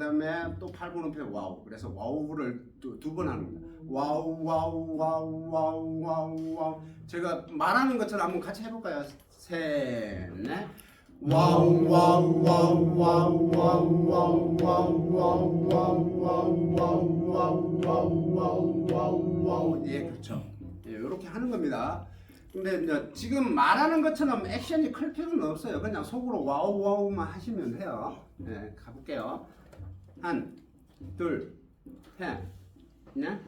다음에 또 8분음표 와우. 그래서 와우를 두 번 하는 겁니다. 와우 와우 와우 와우 와우 와우. 제가 말하는 것처럼 한번 같이 해볼까요? 셋, 넷. 와우 와우 와우 와우 와우 와우 와우 와우 와우 와우 와우 와우 와우 와우 와우 와우. 예, 그렇죠. 예, 이렇게 하는 겁니다. 근데 이제 지금 말하는 것처럼 액션이 클 필요는 없어요. 그냥 속으로 와우 와우만 하시면 돼요. 네, 가볼게요. 한, 둘, 셋, 넷.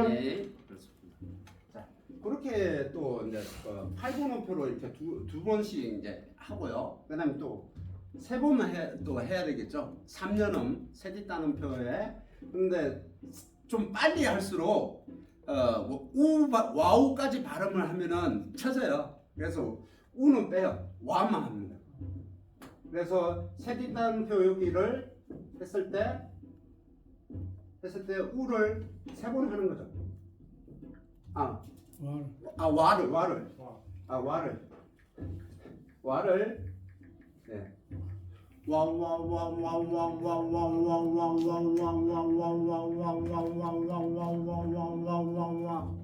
네, 그렇습니다. 자, 그렇게 또 이제 8분음표로 이렇게 두 번씩 이제 하고요. 그다음에 또 세 번은 또 해야 되겠죠. 3년음 세뒷단음표에. 근데 좀 빨리 할수록 와우까지 발음을 하면은 쳐져요. 그래서 우는 빼요. 와만 합니다. 그래서 세뒷단음표 여기를 했을 때 우를 세 번 하는 거죠. 와를 네.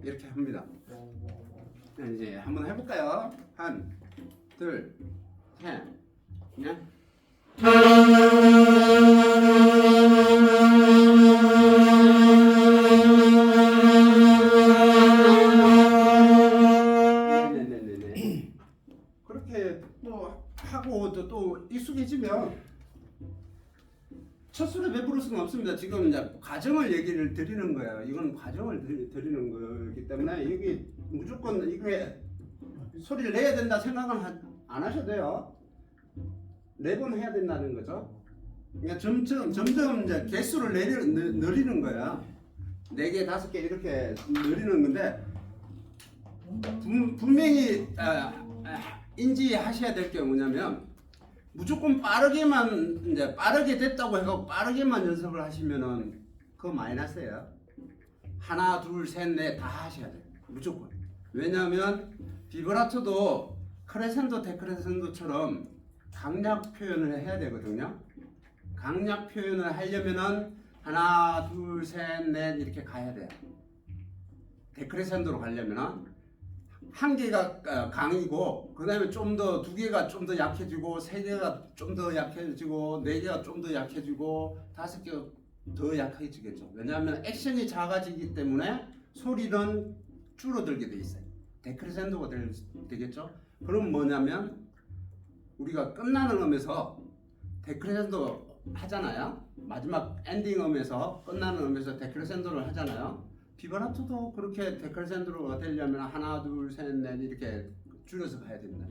이렇게 합니다. 이제 한번 해볼까요? 한, 둘, 셋, 넷. 그렇게 뭐 하고 또 익숙해지면 첫 술에 배부를 수는 없습니다. 지금 이제 과정을 얘기를 드리는 거예요. 이건 과정을 드리는 거기 때문에 여기 무조건 이게 소리를 내야 된다 생각은 안 하셔도 돼요. 4번 해야 된다는 거죠. 그러니까 점점 이제 개수를 늘리는 거야. 4개, 5개 이렇게 늘리는 건데 분명히 인지하셔야 될 게 뭐냐면 무조건 빠르게 됐다고 해서 빠르게만 연습을 하시면은 그거 마이너스예요. 하나, 둘, 셋, 넷 다 하셔야 돼요. 무조건. 왜냐하면 비브라토도 크레센도, 데크레센도처럼 강약 표현을 해야 되거든요. 강약 표현을 하려면은 하나, 둘, 셋, 넷 이렇게 가야 돼요. 데크레센도로 가려면은 한 개가 강이고 그 다음에 좀 더 2개가 좀 더 약해지고 3개가 좀 더 약해지고 4개가 좀 더 약해지고 5개가 더 약해지겠죠. 왜냐하면 액션이 작아지기 때문에 소리는 줄어들게 돼 있어요. 데크레센도가 되겠죠. 그럼 뭐냐면 우리가 끝나는 음에서 데크레센도 하잖아요. 마지막 엔딩 음에서 끝나는 음에서 데크레센도를 하잖아요. 비브라토도 그렇게 데크레센도가 되려면 하나, 둘, 셋, 넷 이렇게 줄여서 가야 된다.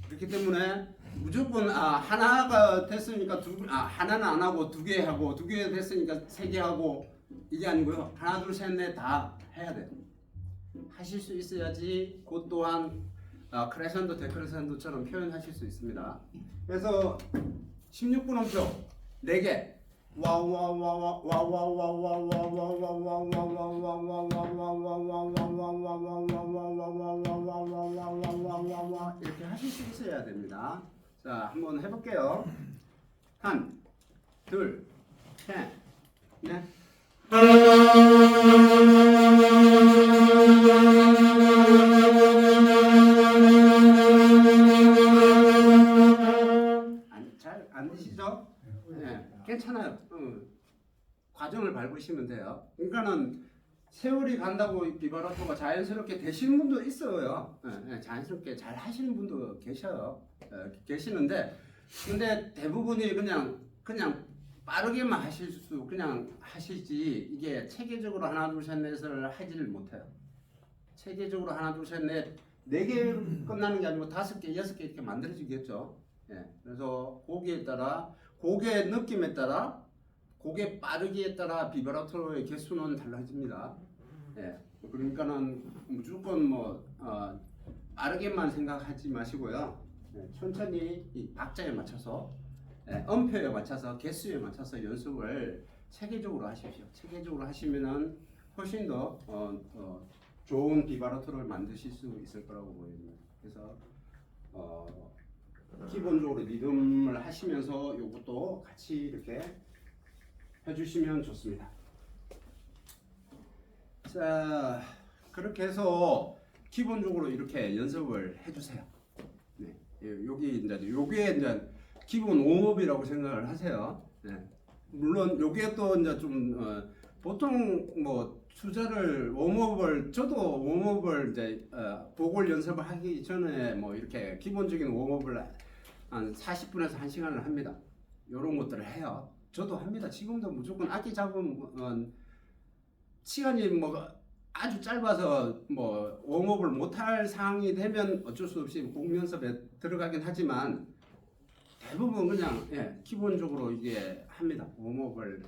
그렇기 때문에 무조건 하나가 됐으니까 하나는 안 하고 2개 하고 2개 됐으니까 3개 하고 이게 아니고요. 하나, 둘, 셋, 넷 다 해야 돼요. 하실 수 있어야지 그 또한 크레센도, 데크레센도처럼 표현하실 수 있습니다. 그래서 16분음표 4개 이렇게 하실 수 있어야 됩니다. 자, 한번 해볼게요. 한, 둘, 셋, 넷. 잘 안 되시죠? 네, 괜찮아요. 과정을 밟으시면 돼요. 그러니까는 세월이 간다고 비브라토가 자연스럽게 되시는 분도 있어요. 네, 자연스럽게 잘 하시는 분도 계시는데, 근데 대부분이 그냥 빠르게만 그냥 하시지 이게 체계적으로 하나 둘 셋 넷을 하지를 못해요. 체계적으로 하나 둘 셋 넷 4개 끝나는 게 아니고 5개, 6개 이렇게 만들어지겠죠. 예, 그래서 곡의 느낌에 따라 곡의 빠르기에 따라 비브라토의 개수는 달라집니다. 예, 그러니까는 무조건 빠르게만 생각하지 마시고요. 예, 천천히 이 박자에 맞춰서 음표에 맞춰서 개수에 맞춰서 연습을 체계적으로 하십시오. 체계적으로 하시면은 훨씬 더 좋은 비바라토를 만드실 수 있을 거라고 보입니다. 그래서 기본적으로 리듬을 하시면서 이것도 같이 이렇게 해주시면 좋습니다. 자, 그렇게 해서 기본적으로 이렇게 연습을 해주세요. 네, 여기 이제 요게 이제 기본 웜업이라고 생각을 하세요. 네. 물론 요게 또 이제 좀 보통 뭐 투자를 웜업을 저도 웜업을 이제 보골 연습을 하기 전에 뭐 이렇게 기본적인 웜업을 한 40분에서 1시간을 합니다. 요런 것들을 해요. 저도 합니다. 지금도 무조건 악기 잡으면 시간이 뭐 아주 짧아서 뭐 웜업을 못할 상황이 되면 어쩔 수 없이 곡 연습에 들어가긴 하지만 대부분 그냥 기본적으로 이게 합니다. 웜업을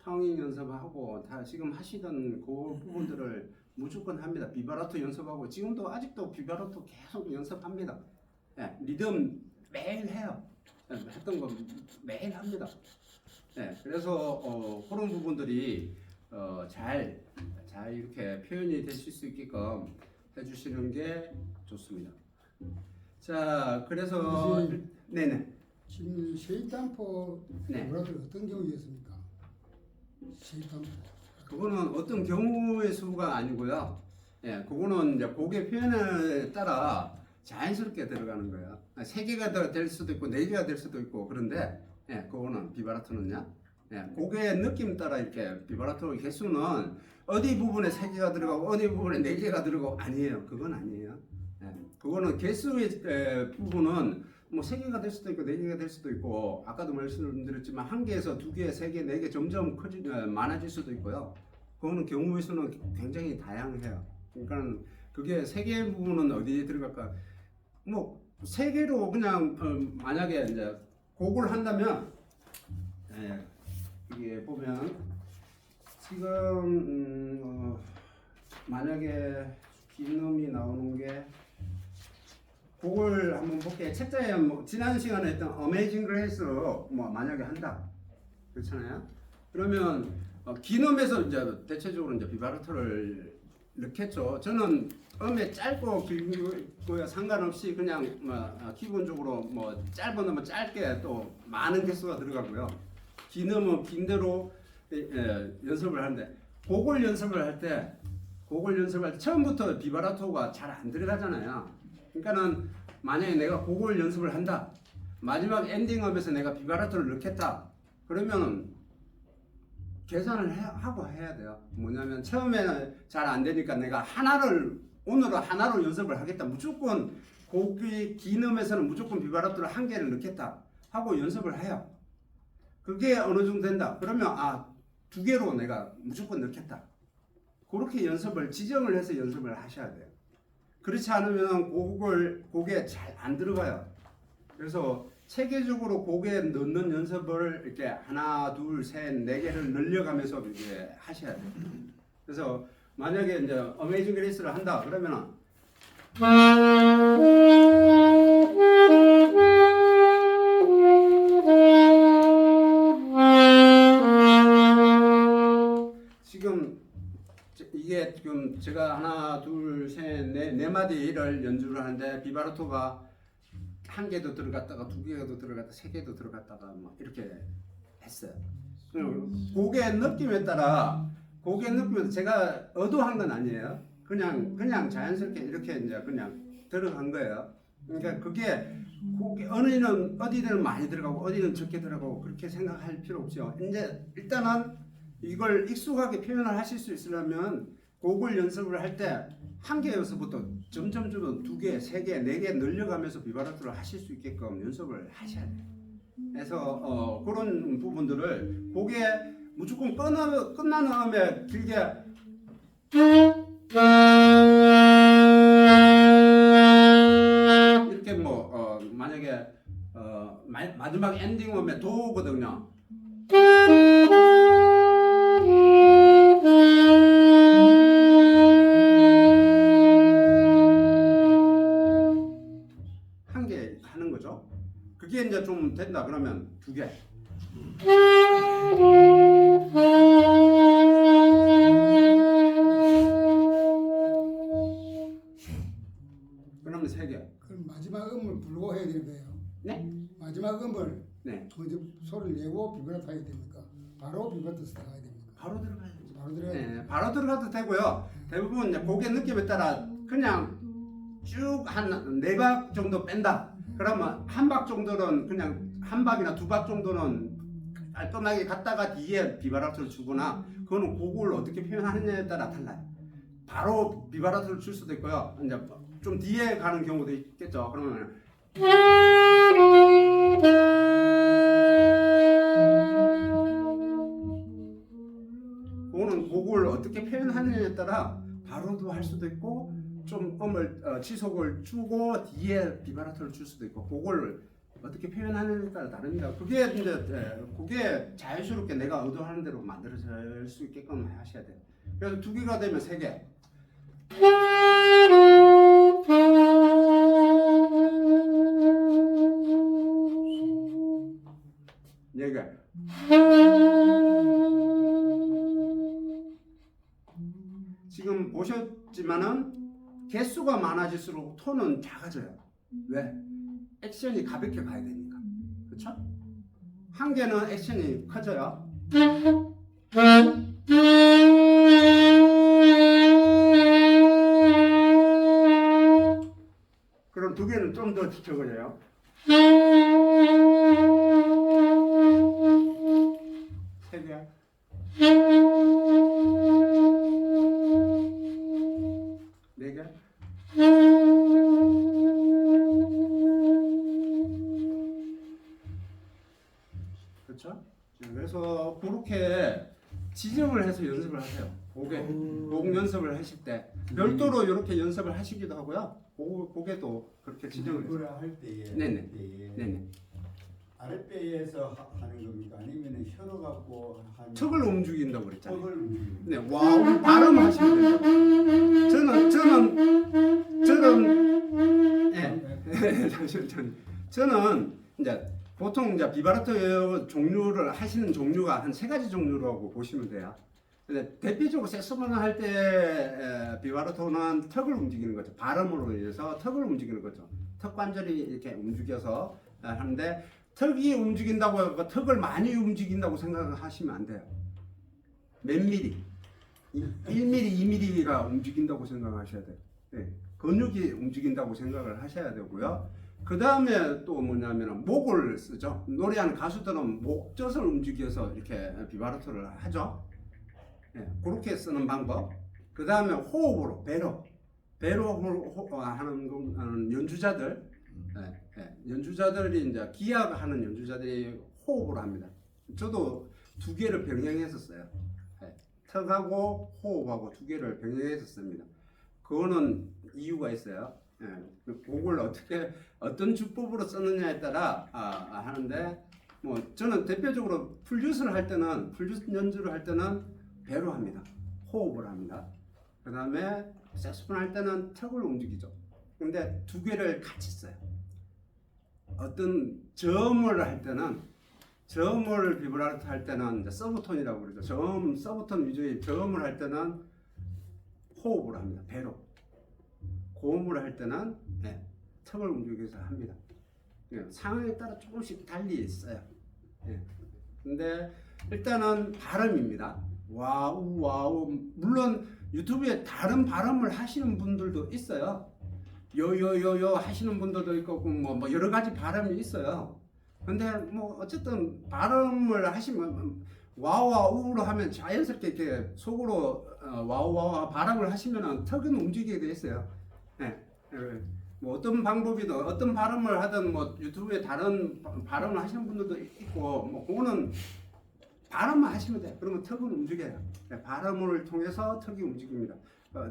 텅잉 연습하고 다 지금 하시던 그 부분들을 무조건 합니다. 비바라토 연습하고 지금도 아직도 비바라토 계속 연습합니다. 리듬 매일 해요. 했던 거 매일 합니다. 그래서 그런 부분들이 잘 이렇게 표현이 되실 수 있게끔 해주시는 게 좋습니다. 자, 그래서 네네. 지금 쉐이tampo 비바라토는 어떤 경우였습니까? 쉐이tampo. 그거는 어떤 경우의 수가 아니고요. 그거는 이제 곡의 표현에 따라 자연스럽게 들어가는 거예요. 3개가 될 수도 있고 4개가 될 수도 있고 그런데 그거는 비바라토는요. 곡의 느낌 따라 이렇게 비바라토 개수는 어디 부분에 3개가 들어가고 어디 부분에 4개가 들어가고 아니에요. 그건 아니에요. 그거는 개수의 부분은 뭐 3개가 될 수도 있고 4개가 될 수도 있고 아까도 말씀드렸지만 1개에서 2개, 3개, 4개 점점 많아질 수도 있고요. 그거는 경우의 수는 굉장히 다양해요. 그러니까 그게 3개의 부분은 어디에 들어갈까? 뭐 3개로 그냥 만약에 이제 곡을 한다면 이게 보면 지금 만약에 기능이 나오는 게 곡을 한번 볼게요. 책자에 뭐 지난 시간에 했던 Amazing Grace로 뭐 만약에 한다 그렇잖아요. 그러면 기념에서 이제 대체적으로 이제 비바라토를 넣겠죠. 저는 음에 짧고 길고요 상관없이 그냥 기본적으로 뭐 짧은 음은 짧게 또 많은 개수가 들어가고요. 긴 음은 긴 대로 연습을 하는데 곡을 연습을 할 때 처음부터 비바라토가 잘 안 들어가잖아요. 그러니까는 만약에 내가 곡을 연습을 한다. 마지막 엔딩음에서 내가 비바라토를 넣겠다. 그러면 계산을 하고 해야 돼요. 뭐냐면 처음에는 잘 안 되니까 내가 오늘은 하나로 연습을 하겠다. 무조건 곡이 긴 음에서는 무조건 비바라토를 1개를 넣겠다 하고 연습을 해요. 그게 어느 정도 된다. 그러면 2개로 내가 무조건 넣겠다. 그렇게 연습을 지정을 해서 연습을 하셔야 돼요. 그렇지 않으면 곡에 잘 안 들어가요. 그래서 체계적으로 곡에 넣는 연습을 이렇게 1, 2, 3, 4개를 늘려가면서 이렇게 하셔야 돼요. 그래서 만약에 이제 어메이징 그레이스를 한다 그러면은 지금 이게 지금 제가 1, 2, 3, 4마디를 연주를 하는데 비바라토가 1개도 들어갔다가 2개도 들어갔다가 3개도 들어갔다가 뭐 이렇게 했어요. 곡의 느낌에 따라 제가 의도한 건 아니에요. 그냥 자연스럽게 이렇게 이제 그냥 들어간 거예요. 그러니까 그게 곡이 어디는 많이 들어가고 어디는 적게 들어가고 그렇게 생각할 필요 없죠. 이제 일단은 이걸 익숙하게 표현을 하실 수 있으려면 곡을 연습을 할 때 1개에서부터 점점 2개, 3개, 4개 늘려가면서 비바라토를 하실 수 있게끔 연습을 하셔야 돼요. 그래서 그런 부분들을 곡에 무조건 끝나는 음에 길게 이렇게 뭐 만약에 마지막 엔딩 음에 도거든요. 하는 거죠. 그게 이제 좀 된다 그러면 2개. 되면 3개. 그럼 마지막 음을 부르고 해야 되는 거예요. 네? 마지막 음을 네. 먼저 소리를 내고 비브라토 해야 됩니까? 바로 비브라토 들어가야 됩니까? 바로 들어가야죠. 바로 들어가야 됩니까? 네, 바로 들어가도 되고요. 대부분 이제 곡의 느낌에 따라 그냥 쭉 한 4박 정도 뺀다. 그러면 한 박 정도는 그냥 한 박이나 2박 정도는 깔끔하게 갔다가 뒤에 비바라토를 주거나 그거는 곡을 어떻게 표현하느냐에 따라 달라요. 바로 비바라토를 줄 수도 있고요. 이제 좀 뒤에 가는 경우도 있겠죠. 그러면 그거는 곡을 어떻게 표현하느냐에 따라 바로도 할 수도 있고 좀 음을 지속을 주고 뒤에 비바라토를 줄 수도 있고 곡을 어떻게 표현하느냐에 따라 다릅니다. 그게 이제 그게 자연스럽게 내가 의도하는 대로 만들어질 수 있게끔 하셔야 돼요. 그래서 2개가 되면 3개. 4개. 지금 보셨지만은 개수가 많아질수록 톤은 작아져요. 왜? 액션이 가볍게 가야 되니까. 그렇죠? 한 개는 액션이 커져요. 그럼 2개는 좀 더 적어져요. 3개. 4개. 그렇죠? 그래서 그렇게 지정을 해서 연습을 하세요. 곡 연습을 하실 때 별도로 이렇게 연습을 하시기도 하고요. 곡에도 그렇게 지정을 해서. 그걸 할 때에 네네. 네네. 아랫배에서 하는 겁니까? 아니면 혀로 갖고 하는 턱을 움직인다고 그랬잖아요. 턱을 움직이는 네, 와, 발음하시면 되죠. 저는 이제 보통 이제 비바라토 종류를 하시는 종류가 한 3가지 종류라고 보시면 돼요. 근데 대표적으로 색소폰 할 때 비바라토는 턱을 움직이는 거죠. 발음으로 인해서 턱을 움직이는 거죠. 턱 관절이 이렇게 움직여서 하는데 턱이 움직인다고 해서 턱을 많이 움직인다고 생각하시면 안 돼요. 몇 미리, 1mm, 2mm가 움직인다고 생각하셔야 돼요. 네. 근육이 움직인다고 생각을 하셔야 되고요. 그 다음에 또 뭐냐면 목을 쓰죠. 노래하는 가수들은 목젖을 움직여서 이렇게 비바라토를 하죠. 네. 그렇게 쓰는 방법. 그 다음에 호흡으로, 배로 하는 연주자들, 연주자들이 이제 기악하는 연주자들이 호흡을 합니다. 저도 2개를 병행했었어요. 턱하고 호흡하고 2개를 병행했었습니다. 그거는 이유가 있어요. 곡을 어떤 주법으로 쓰느냐에 따라 하는데, 뭐 저는 대표적으로 플룻 연주를 할 때는 배로 합니다. 호흡을 합니다. 그 다음에 색소폰 할 때는 턱을 움직이죠. 근데 2개를 같이 써요. 어떤 저음을 할 때는 저음을 비브라토 할 때는 이제 서브톤이라고 그러죠. 서브톤 위주의 저음을 할 때는 호흡을 합니다. 배로. 고음을 할 때는 턱을 움직여서 합니다. 상황에 따라 조금씩 달리 있어요. 근데 일단은 발음입니다. 와우. 물론 유튜브에 다른 발음을 하시는 분들도 있어요. 요요요요 하시는 분들도 있고 뭐 여러 가지 발음이 있어요. 근데 뭐 어쨌든 발음을 하시면 와우와우로 하면 자연스럽게 이렇게 속으로 와우와우 발음을 하시면은 턱은 움직이게 돼 있어요. 뭐 어떤 방법이든 어떤 발음을 하든 뭐 유튜브에 다른 발음을 하시는 분들도 있고 뭐 그거는 발음만 하시면 돼요. 그러면 턱은 움직여요. 발음을 통해서 턱이 움직입니다.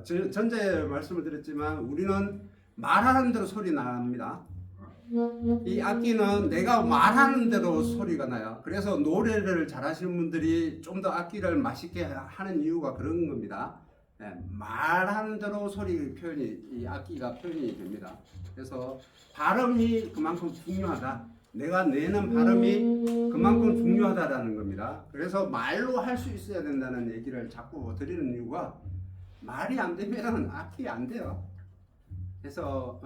전제 말씀을 드렸지만 우리는 말하는 대로 소리 납니다. 이 악기는 내가 말하는 대로 소리가 나요. 그래서 노래를 잘하시는 분들이 좀 더 악기를 맛있게 하는 이유가 그런 겁니다. 말하는 대로 소리 표현이 이 악기가 표현이 됩니다. 그래서 발음이 그만큼 중요하다. 내가 내는 발음이 그만큼 중요하다라는 겁니다. 그래서 말로 할 수 있어야 된다는 얘기를 자꾸 드리는 이유가 말이 안 되면 악기 안 돼요. 해서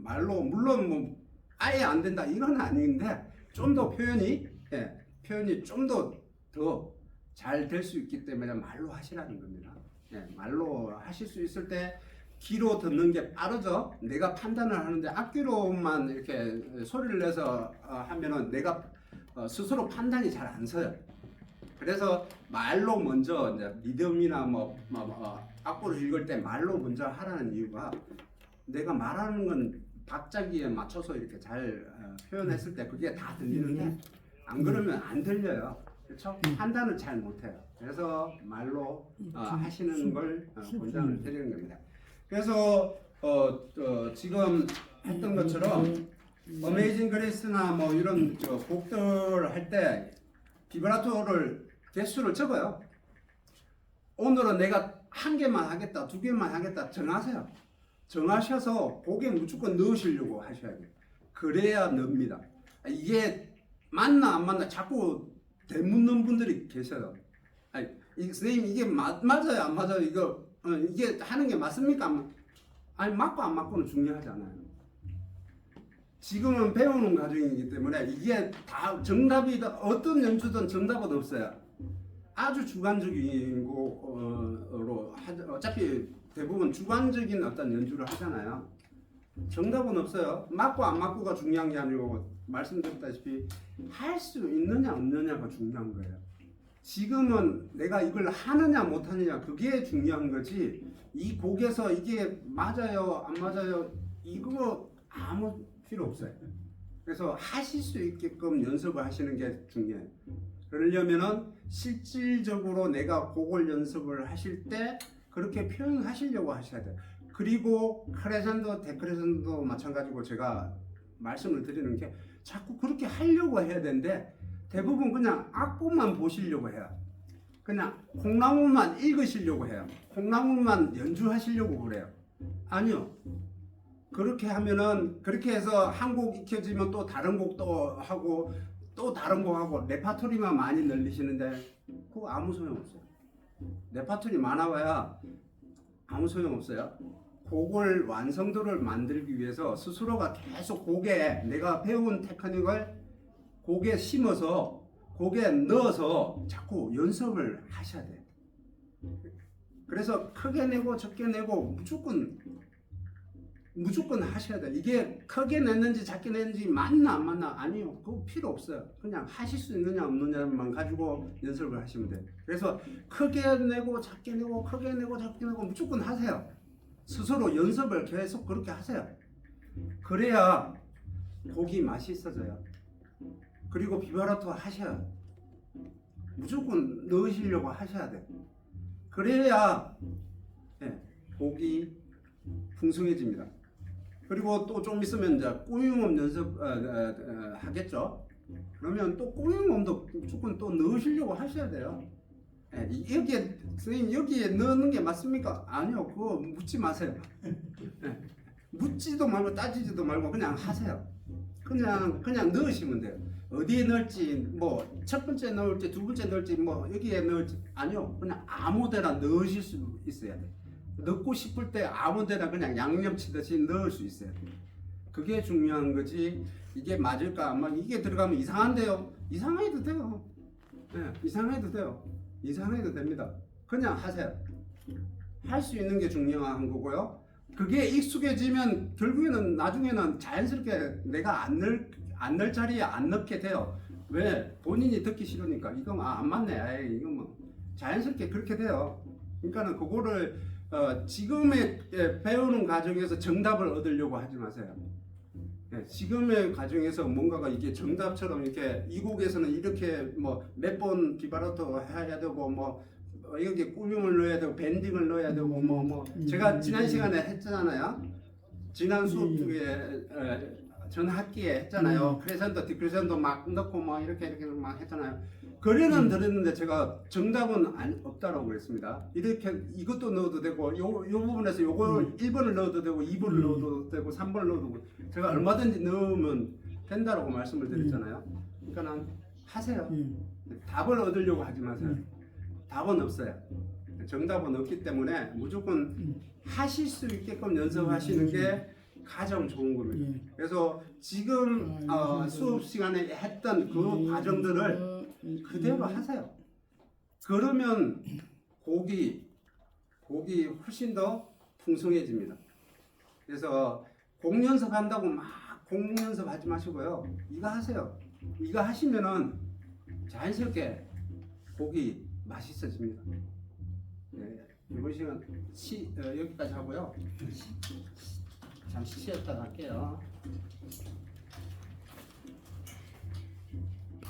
말로 물론 뭐 아예 안 된다 이건 아닌데 좀 더 표현이 표현이 좀 더 잘 될 수 있기 때문에 말로 하시라는 겁니다. 말로 하실 수 있을 때 귀로 듣는 게 빠르죠. 내가 판단을 하는데 앞귀로만 이렇게 소리를 내서 하면은 내가 스스로 판단이 잘 안 서요. 그래서 말로 먼저 이제 리듬이나 악보를 읽을 때 말로 먼저 하라는 이유가 내가 말하는 건 박자기에 맞춰서 이렇게 잘 표현했을 때 그게 다 들리는데 안 그러면 안 들려요. 그렇죠? 판단을 잘 못해요. 그래서 말로 하시는 걸 권장을 드리는 겁니다. 그래서 지금 했던 것처럼 어메이징 그레이스나 뭐 이런 곡들 할 때 비브라토를 개수를 적어요. 오늘은 내가 한 개만 하겠다, 두 개만 하겠다 정하세요. 정하셔서 곡에 무조건 넣으시려고 하셔야 돼요. 그래야 넣습니다. 이게 맞나 안 맞나 자꾸 되묻는 분들이 계셔요. 아니, 선생님 이게 맞아요 안 맞아요 이거 이게 하는 게 맞습니까? 아니 맞고 안 맞고는 중요하지 않아요. 지금은 배우는 과정이기 때문에 이게 다 정답이다 어떤 연주든 정답은 없어요. 아주 주관적인 거로 어차피 대부분 주관적인 어떤 연주를 하잖아요. 정답은 없어요. 맞고 안 맞고가 중요한 게 아니고 말씀드렸다시피 할 수 있느냐 없느냐가 중요한 거예요. 지금은 내가 이걸 하느냐 못하느냐 그게 중요한 거지 이 곡에서 이게 맞아요 안 맞아요 이거 아무 필요 없어요. 그래서 하실 수 있게끔 연습을 하시는 게 중요해요. 그러려면은 실질적으로 내가 곡을 연습을 하실 때 그렇게 표현하시려고 하셔야 돼요. 그리고 크레센도, 데크레센도 마찬가지고 제가 말씀을 드리는 게 자꾸 그렇게 하려고 해야 되는데 대부분 그냥 악보만 보시려고 해요. 그냥 콩나물만 읽으시려고 해요. 콩나물만 연주하시려고 그래요. 아니요. 그렇게 하면은 그렇게 해서 한 곡 익혀지면 또 다른 곡도 하고 또 다른 곡 하고 레파토리만 많이 늘리시는데 그거 아무 소용 없어요. 레파토리 많아봐야 아무 소용 없어요. 곡을 완성도를 만들기 위해서 스스로가 계속 곡에 내가 배운 테크닉을 곡에 심어서 곡에 넣어서 자꾸 연습을 하셔야 돼요. 그래서 크게 내고 적게 내고 무조건 하셔야 돼요. 이게 크게 냈는지 작게 냈는지 맞나 안 맞나 아니요. 그거 필요 없어요. 그냥 하실 수 있느냐 없느냐만 가지고 연습을 하시면 돼요. 그래서 크게 내고 작게 내고 크게 내고 작게 내고 무조건 하세요. 스스로 연습을 계속 그렇게 하세요. 그래야 곡이 맛있어져요. 그리고 비브라토 하셔야 무조건 넣으시려고 하셔야 돼요. 그래야 곡이 풍성해집니다. 그리고 또 좀 있으면 이제 꾸잉음 연습 하겠죠. 그러면 또 꾸잉음도 무조건 또 넣으시려고 하셔야 돼요. 여기에 선생님 여기에 넣는 게 맞습니까? 아니요. 그거 묻지 마세요. 묻지도 말고 따지지도 말고 그냥 하세요. 그냥 넣으시면 돼요. 어디에 넣을지 뭐 첫 번째 넣을지 두 번째 넣을지 뭐 여기에 넣을지 아니요. 그냥 아무데나 넣으실 수 있어야 돼요. 넣고 싶을 때 아무데나 그냥 양념 치듯이 넣을 수 있어요. 그게 중요한 거지. 이게 맞을까 안 맞을까 이게 들어가면 이상한데요. 이상해도 돼요. 이상해도 돼요. 이상해도 됩니다. 그냥 하세요. 할 수 있는 게 중요한 거고요. 그게 익숙해지면 결국에는 나중에는 자연스럽게 내가 안 넣을 자리에 안 넣게 돼요. 왜? 본인이 듣기 싫으니까 이거 안 맞네. 이거 뭐 자연스럽게 그렇게 돼요. 그러니까는 그거를 지금의 배우는 과정에서 정답을 얻으려고 하지 마세요. 지금의 과정에서 뭔가가 이게 정답처럼 이렇게 이 곡에서는 이렇게 뭐 몇 번 비브라토 해야 되고 뭐 여기 꾸밈을 넣어야 되고 밴딩을 넣어야 되고 뭐 제가 지난 시간에 했잖아요. 지난 수업 중에 전 학기에 했잖아요. 크레센도, 디크레센도 막 넣고 뭐 이렇게 막 했잖아요. 거래는 들었는데 제가 정답은 없다라고 그랬습니다. 이렇게 이것도 넣어도 되고 요 부분에서 요거 1번을 넣어도 되고 2번을 넣어도 되고 3번을 넣어도 되고 제가 얼마든지 넣으면 된다라고 말씀을 드렸잖아요. 그러니까 하세요. 답을 얻으려고 하지 마세요. 답은 없어요. 정답은 없기 때문에 무조건 하실 수 있게끔 연습하시는 게 가장 좋은 겁니다. 예. 그래서 지금 수업 시간에 했던 그 과정들을 그대로 하세요. 그러면 고기 훨씬 더 풍성해집니다. 그래서 곡 연습한다고 막 곡 연습하지 마시고요. 이거 하세요. 이거 하시면은 자연스럽게 곡이 맛있어집니다. 네, 이번 시간 여기까지 하고요. 잠시 쉬었다 갈게요.